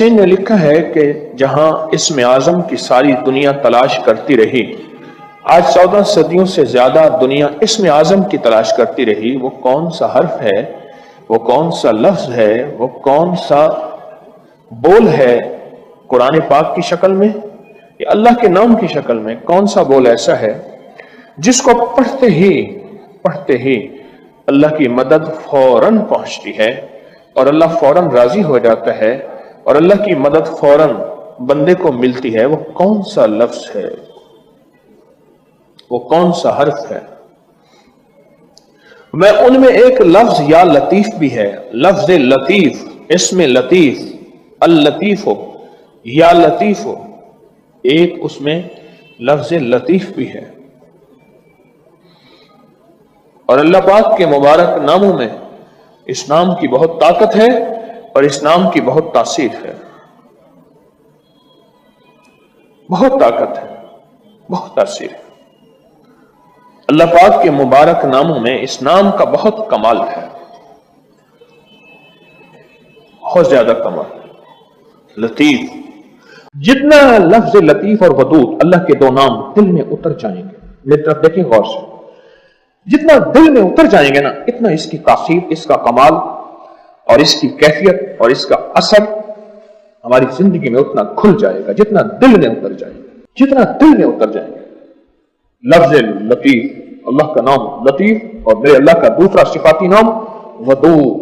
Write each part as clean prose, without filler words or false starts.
محدثین نے لکھا ہے کہ جہاں اسم اعظم کی ساری دنیا تلاش کرتی رہی، آج 14 صدیوں سے زیادہ دنیا اسم اعظم کی تلاش کرتی رہی، وہ کون سا حرف ہے، وہ کون سا لفظ ہے، وہ کون سا بول ہے قرآن پاک کی شکل میں یا اللہ کے نام کی شکل میں، کون سا بول ایسا ہے جس کو پڑھتے ہی اللہ کی مدد فوراً پہنچتی ہے اور اللہ فوراً راضی ہو جاتا ہے اور اللہ کی مدد فوراً بندے کو ملتی ہے؟ وہ کون سا لفظ ہے، وہ کون سا حرف ہے؟ میں ان میں ایک لفظ یا لطیف بھی ہے، لفظ لطیف، اسم لطیف، اللطیف ہو یا لطیف ہو، ایک اس میں لفظ لطیف بھی ہے۔ اور اللہ پاک کے مبارک ناموں میں اس نام کی بہت طاقت ہے اور اس نام کی بہت تاثیر ہے، بہت طاقت ہے، بہت تاثیر ہے۔ اللہ پاک کے مبارک ناموں میں اس نام کا بہت کمال ہے، بہت زیادہ کمال۔ لطیف، جتنا لفظ لطیف اور ودود، اللہ کے دو نام دل میں اتر جائیں گے، میری طرف دیکھیں غور سے، جتنا دل میں اتر جائیں گے نا، اتنا اس کی تاثیر، اس کا کمال اور اس کی کیفیت اور اس کا اثر ہماری زندگی میں اتنا کھل جائے گا، جتنا دل میں اتر جائے گا، جتنا دل میں اتر جائیں گے۔ لفظ لطیف، اللہ کا نام لطیف، اور میرے اللہ کا دوسرا صفاتی نام ودود،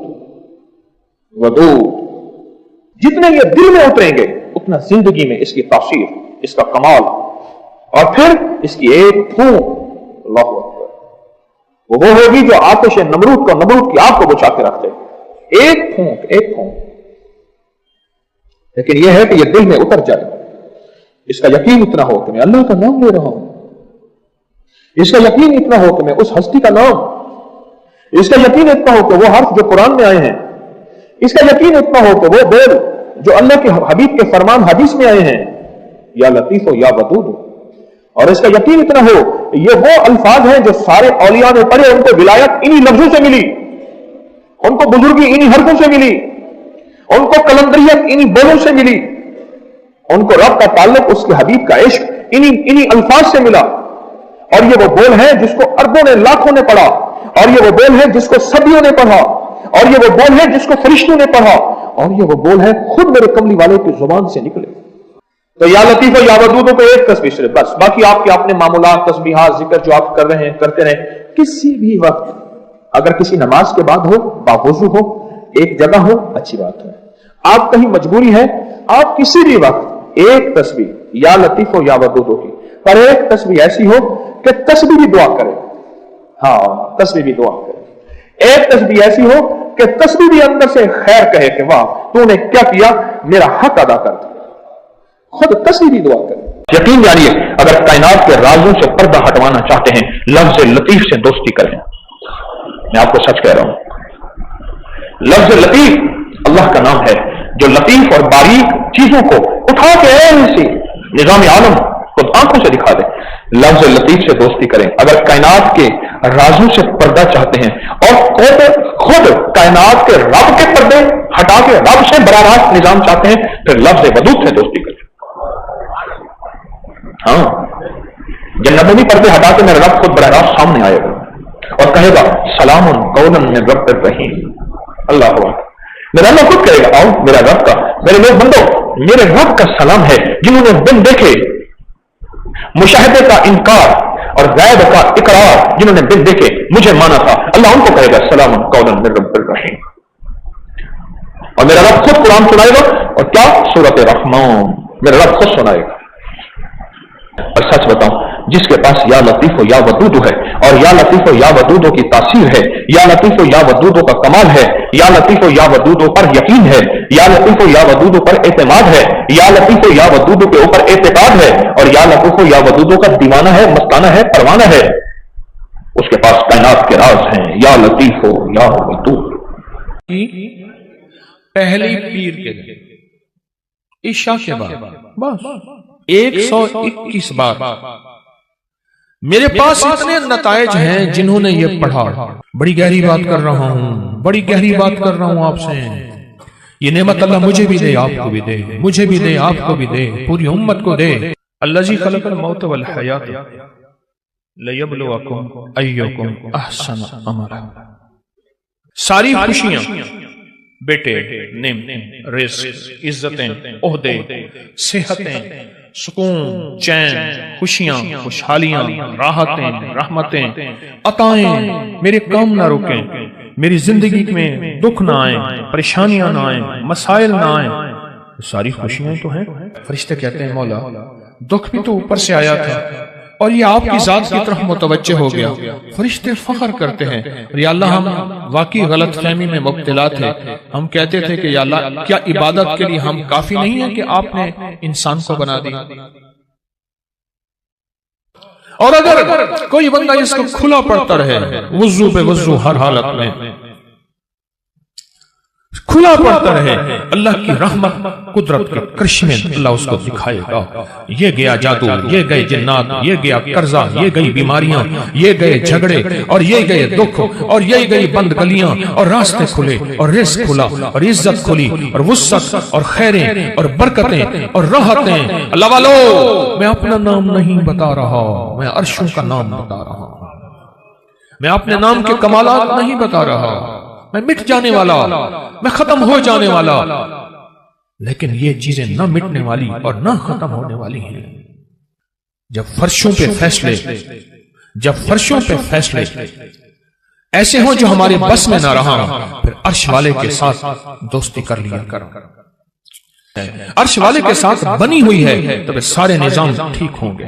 ودود، جتنے یہ دل میں اتریں گے اتنا زندگی میں اس کی تاثیر، اس کا کمال، اور پھر اس کی ایک پھونک، اللہ اکبر، وہ ہوگی جو آتش نمرود کی آگ کو بچھا کے رکھتے، ایک پھونک، ایک پھونک۔ لیکن یہ ہے کہ یہ دل میں اتر جائے، اس کا یقین اتنا ہو کہ میں اللہ کا نام لے رہا ہوں، اس کا یقین اتنا ہو کہ میں اس ہستی کا نام، اس کا یقین اتنا ہو کہ وہ حرف جو قرآن میں آئے ہیں، اس کا یقین اتنا ہو کہ وہ بول جو اللہ کے حبیب کے فرمان حدیث میں آئے ہیں، یا لطیف ہو یا ودود ہو، اور اس کا یقین اتنا ہو یہ وہ الفاظ ہیں جو سارے اولیاء نے پڑھے، ان کو ولایت انہی لفظوں سے ملی، ان کو بزرگی انہی حرفوں سے ملی، ان کو کلندریت انہی بولوں سے ملی، ان کو رب کا تعلق، اس کے حبیب کا عشق انہی الفاظ سے ملا۔ اور یہ وہ بول ہے جس کو اربوں نے، لاکھوں نے پڑھا، اور یہ وہ بول ہے جس کو صدیوں نے پڑھا، اور یہ وہ بول ہے جس کو فرشتوں نے پڑھا، اور یہ وہ بول ہے خود میرے کملی والے کی زبان سے نکلے۔ تو یا لطیف و یا ودود کو ایک تسبیح صرف، بس باقی آپ کے اپنے معمولات، تسبیحات، ذکر جو آپ کر رہے ہیں کرتے رہیں، کسی بھی وقت، اگر کسی نماز کے بعد ہو، باوضو ہو، ایک جگہ ہو، اچھی بات ہے، آپ کہیں مجبوری ہے، آپ کسی بھی وقت ایک تسبیح یا لطیف و یا ودود کی، پر ایک تسبیح ایسی ہو کہ تسبیح بھی دعا کرے، ہاں تسبیح بھی دعا کرے، ایک تسبیح ایسی ہو کہ تسبیح بھی اندر سے خیر کہے کہ واہ تو نے کیا کیا، میرا حق ادا کر دیا، خود تسبیح بھی دعا کرے۔ یقین جانیے اگر کائنات کے رازوں سے پردہ ہٹوانا چاہتے ہیں، لفظ لطیف سے دوستی کریں، میں آپ کو سچ کہہ رہا ہوں، لفظ لطیف اللہ کا نام ہے جو لطیف اور باریک چیزوں کو اٹھا کے ایسی نظام عالم خود آنکھوں سے دکھا دے۔ لفظ لطیف سے دوستی کریں اگر کائنات کے رازوں سے پردہ چاہتے ہیں، اور خود کائنات کے رب کے پردے ہٹا کے رب سے براہ راست نظام چاہتے ہیں، پھر لفظ ودود سے دوستی کریں۔ ہاں جنت میں بھی پردے ہٹا کے میرا رب خود براہ راست سامنے آئے گا اور کہے گا سلام قولا من رب الرحیم، اللہ اکبر، میرا اللہ خود کہے گا آؤ میرا رب کا، میرے لوگ بندو میرے رب کا سلام ہے، جنہوں نے بن دیکھے مشاہدے کا انکار اور غیب کا اقرار، جنہوں نے بن دیکھے مجھے مانا تھا، اللہ ان کو کہے گا سلام قولا من رب الرحیم۔ اور میرا رب خود قرآن سنائے گا، اور کیا سورۃ رحمان، میرا رب خود سنائے گا۔ اور سچ بتاؤں جس کے پاس یا لطیف و یا ودود ہے، اور یا لطیف و یا ودود کی تاثیر ہے، یا لطیف و یا ودود کا کمال ہے، یا لطیف و یا ودود پر یقین ہے، یا لطیف و یا ودود پر اعتماد ہے، یا لطیف و یا ودود کے اوپر اعتقاد ہے، اور یا لطیف و یا ودود کا دیوانہ ہے، مستانہ ہے، پروانہ ہے، اس کے پاس کائنات کے راز ہیں، یا لطیف و یا ودود۔ پہلی پیر کے دن عشاء کے بعد بس 121 بار میرے پاس اتنے نتائج ہیں جنہوں نے یہ پڑھا، بڑی گہری بات کر رہا ہوں، بڑی گہری بات کر رہا ہوں آپ سے، یہ نعمت اللہ مجھے بھی دے، آپ کو بھی دے، مجھے بھی دے، آپ کو بھی دے، پوری امت کو دے۔ الذی خلق الموت والحیات لیبلوکم ایکم احسن عملا۔ ساری خوشیاں، بیٹے، نعمتیں، رزق، عزتیں، عہدے، صحتیں، سکون، چین، خوشیاں، خوشحالیاں، راحتیں، رحمتیں، عطائیں، میرے کام نہ رکیں، میری زندگی میں دکھ نہ آئیں، پریشانیاں نہ آئیں، مسائل نہ آئیں، ساری خوشیاں تو ہیں۔ فرشتے کہتے ہیں مولا دکھ بھی تو اوپر سے آیا تھا اور یہ آپ کی ذات کی طرف متوجہ ہو گیا۔ فرشتے فخر کرتے ہیں، یا اللہ ہم واقعی غلط فہمی میں مبتلا تھے، ہم کہتے تھے کہ یا اللہ کیا عبادت کے لیے ہم کافی نہیں ہیں کہ آپ نے انسان کو بنا دیا؟ اور اگر کوئی بندہ اس کو کھلا پڑتا رہے، وضو پہ وضو ہر حالت میں کھلا پڑتا رہے، اللہ کی رحمت قدرت کے کرشمے اللہ اس کو دکھائے گا۔ یہ گیا جادو، یہ گئے جنات، یہ گیا قرضہ، یہ گئی بیماریاں، یہ گئے جھگڑے، اور یہ گئے دکھ، اور یہ گئی بند گلیاں، اور راستے کھلے، اور رزق کھلا، اور عزت کھلی، اور وسعت، اور خیریں، اور برکتیں، اور راحتیں۔ اللہ والو میں اپنا نام نہیں بتا رہا، میں عرشوں کا نام بتا رہا ہوں، میں اپنے نام کے کمالات نہیں بتا رہا، میں مٹ جانے والا، میں ختم ہو جانے والا، لیکن یہ چیزیں نہ مٹنے والی اور نہ ختم ہونے والی ہیں۔ جب فرشوں پہ فیصلے ایسے ہوں جو ہمارے بس میں نہ رہا، پھر عرش والے کے ساتھ دوستی کر لیا کر۔ عرش والے کے ساتھ بنی ہوئی ہے تو پھر سارے نظام ٹھیک ہوں گے،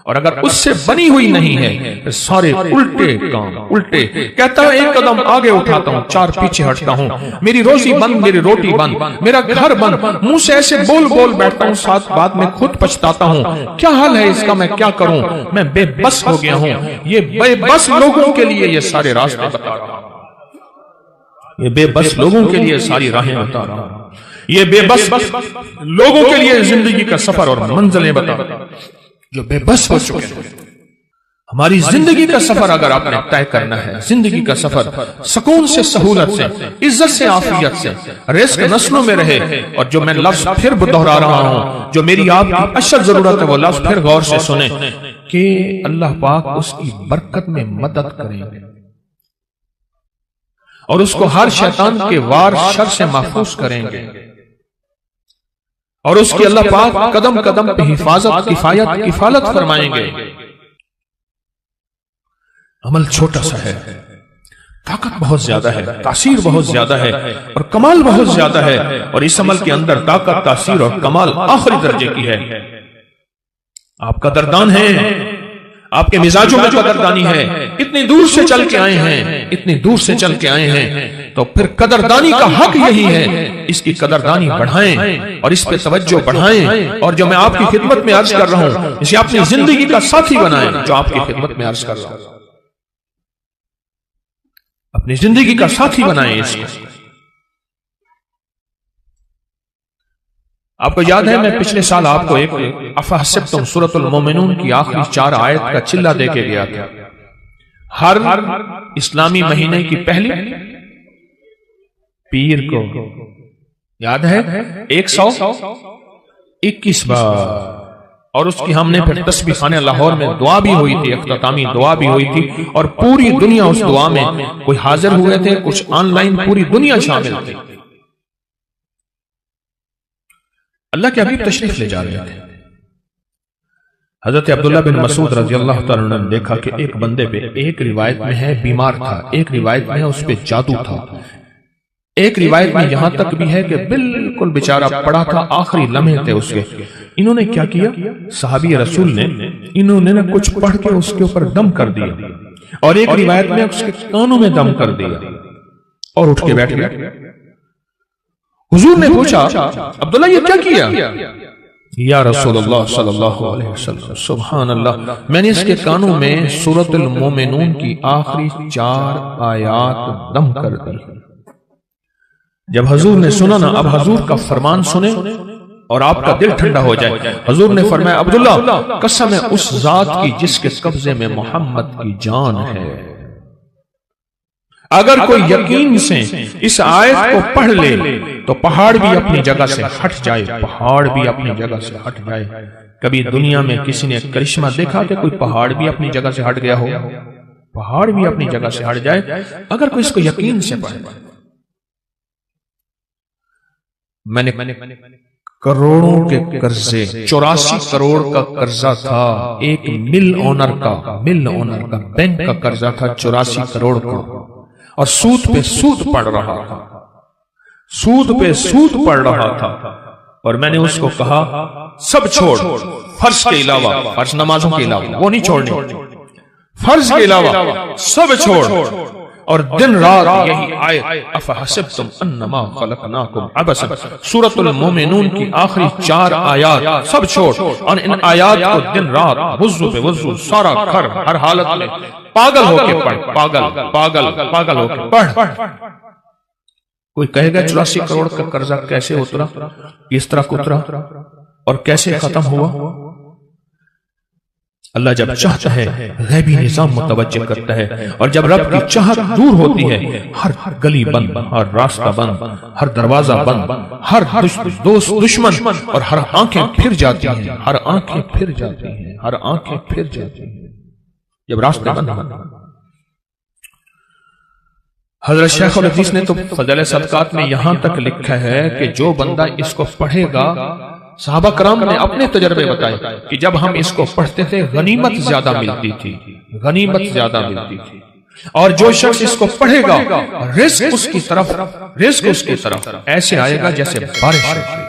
اور اگر اس سے بنی ہوئی نہیں ہے پھر سارے الٹے کام الٹے۔ کہتا ہے ایک قدم آگے اٹھاتا ہوں، چار پیچھے ہٹتا ہوں، میری روزی بند، میری روٹی بند، میرا گھر بند، منہ سے ایسے بول بیٹھتا ہوں، ساتھ بعد میں خود پچھتاتا ہوں، کیا حال ہے اس کا، میں کیا کروں، میں بے بس ہو گیا ہوں۔ یہ بے بس لوگوں کے لیے یہ سارے راستے بتا رہا ہوں، یہ بے بس لوگوں کے لیے ساری راہیں بتا رہا ہوں، یہ بے بس لوگوں کے لیے زندگی کا سفر اور منزلیں بتا رہا ہوں جو بے بس ہو چکے ہیں۔ ہماری زندگی کا سفر اگر آپ نے طے کرنا ہے، زندگی کا سفر سکون سے، سہولت سے، عزت سے، عافیت سے، رزق نسلوں میں رہے، اور جو میں لفظ پھر دہرا رہا ہوں، جو میری آپ کی اشد ضرورت ہے، وہ لفظ پھر غور سے سنیں کہ اللہ پاک اس کی برکت میں مدد کریں گے اور اس کو ہر شیطان کے وار شر سے محفوظ کریں گے، اور اس کی اللہ پاک قدم قدم پہ حفاظت، کفالت فرمائیں گے۔ عمل چھوٹا سا ہے، طاقت بہت زیادہ ہے، تاثیر بہت زیادہ ہے، اور کمال بہت زیادہ ہے، اور اس عمل کے اندر طاقت، تاثیر اور کمال آخری درجے کی ہے۔ آپ قدردان ہیں، آپ کے مزاجوں میں قدردانی ہے، اتنی دور سے چل کے آئے ہیں، اتنی دور سے چل کے آئے ہیں، تو پھر قدردانی کا حق یہی ہے، اس کی قدردانی بڑھائیں اور اس پہ توجہ بڑھائیں، اور جو میں آپ کی خدمت میں عرض کر رہا ہوں اسے اپنی زندگی کا ساتھی بنائیں، جو آپ کی خدمت میں عرض کر رہا ہوں اپنی زندگی کا ساتھی بنائیں اس کو۔ آپ کو یاد ہے میں پچھلے سال آپ کو ایک افحسبتم سورۃ المومنون کی آخری 4 آیت کا چلہ دے کے گیا تھا۔ ہر اسلامی مہینے کی پہلی پیر کو، یاد ہے 121 بار، اور اس کی ہم نے پھر تسبیح خانہ لاہور میں دعا بھی ہوئی تھی، اختتامی دعا بھی ہوئی تھی، اور پوری دنیا اس دعا میں، کوئی حاضر ہوئے تھے، کچھ آن لائن، پوری دنیا شامل تھی۔ اللہ کے حبیب تشریف لے جا رہے تھے، حضرت عبداللہ بن مسعود رضی اللہ تعالیٰ عنہ نے دیکھا کہ ایک بندے پہ، ایک روایت میں ہے بیمار تھا، ایک روایت میں ہے اس پہ جادو تھا، ایک روایت میں یہاں تک بھی ہے کہ بالکل بیچارہ پڑا تھا، آخری لمحے تھے اس کے۔ انہوں نے کیا کیا، صحابی رسول نے، انہوں نے کچھ پڑھ کے اس کے اوپر دم کر دیا، اور ایک روایت میں اس کے کانوں میں دم کر دیا، اور اٹھ کے بیٹھ گیا۔ حضور نے پوچھا عبداللہ یہ کیا کیا؟ یا رسول اللہ صلی اللہ علیہ وسلم، سبحان اللہ، میں نے اس کے کانوں میں سورۃ المومنون کی آخری 4 آیات دم کر دی۔ جب حضور نے سنا نا، اب حضور کا فرمان سنیں اور آپ کا دل ٹھنڈا ہو جائے۔ حضور نے فرمایا عبداللہ قسم ہے اس ذات کی جس کے قبضے میں محمد کی جان ہے، اگر کوئی یقین سے اس آیت کو پڑھ لے تو پہاڑ بھی اپنی جگہ سے ہٹ جائے، پہاڑ بھی اپنی جگہ سے ہٹ جائے۔ کبھی دنیا میں کسی نے کرشمہ دیکھا کہ کوئی پہاڑ بھی اپنی جگہ سے ہٹ گیا ہو؟ پہاڑ بھی اپنی جگہ سے ہٹ جائے اگر کوئی اس کو یقین سے پڑھے۔ میں نے کروڑوں کے قرضے، 84 کروڑ کا قرضہ تھا ایک مل اونر کا بینک کا قرضہ تھا 84 کروڑ کا، اور سود پہ سود پڑ رہا تھا، سود پہ سود پڑ رہا تھا۔ اور میں نے اس کو کہا سب چھوڑ، فرض کے علاوہ، فرض نمازوں کے علاوہ وہ نہیں چھوڑنے، فرض کے علاوہ سب چھوڑ، اور دن رات یہی آیت افحسبتم انما خلقناکم عبثا، سورۃ المومنون کی آخری 4 آیات سب چھوڑ، اور ان آیات کو دن رات وضو پہ وضو، سارا گھر ہر حالت میں پاگل ہو کے پڑھ، پاگل ہو کے پڑھ۔ کوئی کہے گا 84 کروڑ کا قرضہ کیسے اترا، کس طرح اترا اور کیسے ختم ہوا؟ اللہ جب چاہتا ہے غیبی نظام متوجہ کرتا ہے، اور جب رب کی چاہت دور ہوتی ہے ہر گلی بند، ہر راستہ بند، ہر دروازہ بند، ہر دوست دشمن، اور ہر آنکھیں پھر جاتی ہیں، ہر آنکھیں پھر جاتی ہیں، ہر آنکھیں پھر جاتی ہیں جب راستے بند ہیں۔ حضرت شیخ الحدیث نے تو فضائل صدقات میں یہاں تک لکھا ہے کہ جو بندہ اس کو پڑھے گا، صحابہ کرام نے اپنے تجربے بتائے کہ جب ہم اس کو پڑھتے تھے غنیمت زیادہ ملتی تھی، غنیمت زیادہ ملتی تھی، اور جو شخص اس کو پڑھے گا رزق اس کی طرف ایسے آئے گا جیسے بارش ہے۔